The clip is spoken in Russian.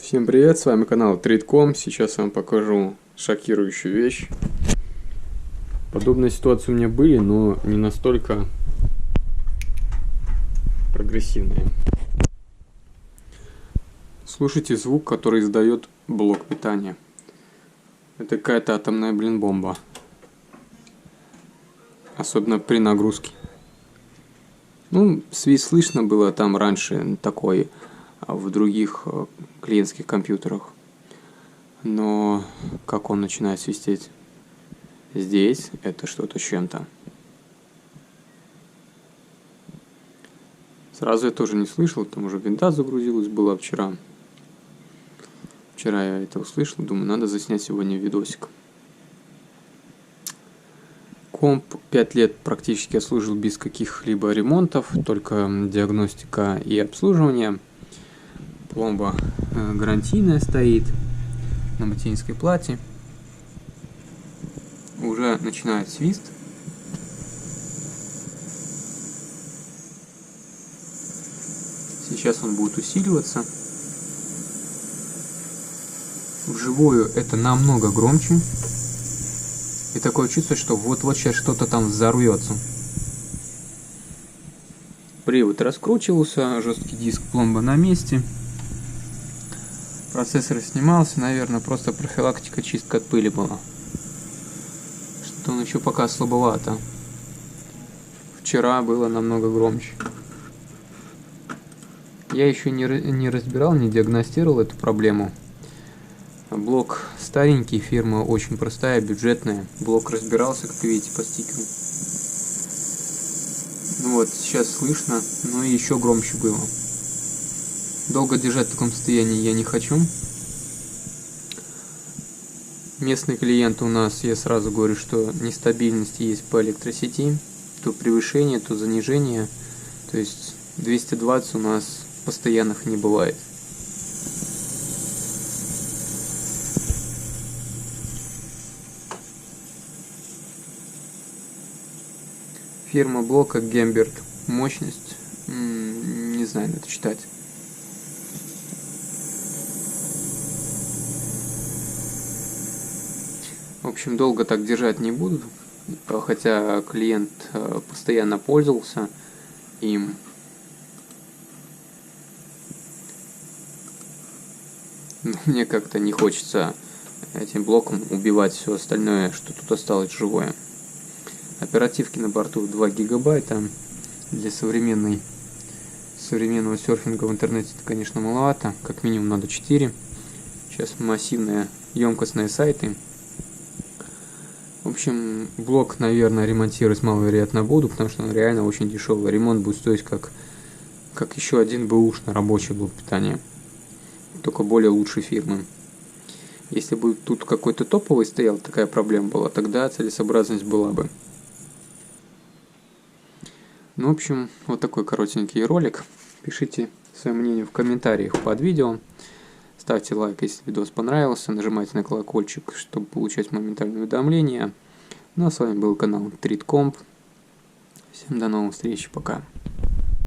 Всем привет, с вами канал Trade.com. Сейчас я вам покажу шокирующую вещь. Подобные ситуации у меня были, но не настолько прогрессивные. Слушайте звук, который издает блок питания. Это какая-то атомная, бомба. Особенно при нагрузке. Свист слышно было там раньше такой, в других клиентских компьютерах. Но как он начинает свистеть здесь, это что-то с чем-то. Сразу я тоже не слышал, там уже винда загрузилась, была вчера. Вчера я это услышал, думаю, надо заснять сегодня видосик. Комп 5 лет практически я служил без каких-либо ремонтов, только диагностика и обслуживание. Пломба гарантийная стоит на материнской плате. Уже начинает свист. Сейчас он будет усиливаться. Вживую это намного громче. И такое чувство, что вот-вот сейчас что-то там взорвется. Привод раскручивался, жесткий диск, пломба на месте. Процессор снимался, наверное, просто профилактика, чистка от пыли была. Что-то он еще пока слабовато. Вчера было намного громче. Я еще не разбирал, не диагностировал эту проблему. Блок старенький, фирма очень простая, бюджетная. Блок разбирался, как видите, по стикеру. Сейчас слышно, но еще громче было. Долго держать в таком состоянии я не хочу. Местный клиент у нас, я сразу говорю, что нестабильность есть по электросети. То превышение, то занижение. То есть 220 у нас постоянных не бывает. Фирма блока Гемберт. Мощность. Не знаю, надо читать. В общем, долго так держать не буду. Хотя клиент постоянно пользовался им. Но мне как-то не хочется этим блоком убивать все остальное, что тут осталось живое. Оперативки на борту 2 гигабайта. Для современного серфинга в интернете это, конечно, маловато. Как минимум надо 4. Сейчас массивные, емкостные сайты. В общем, блок, наверное, ремонтировать маловероятно буду, потому что он реально очень дешевый. Ремонт будет стоить как еще один бэушный рабочий блок питания. Только более лучшей фирмы. Если бы тут какой-то топовый стоял, такая проблема была, тогда целесообразность была бы. В общем, вот такой коротенький ролик. Пишите свое мнение в комментариях под видео. Ставьте лайк, если видос понравился. Нажимайте на колокольчик, чтобы получать моментальные уведомления. Ну а с вами был канал Trade.com. Всем до новых встреч. Пока.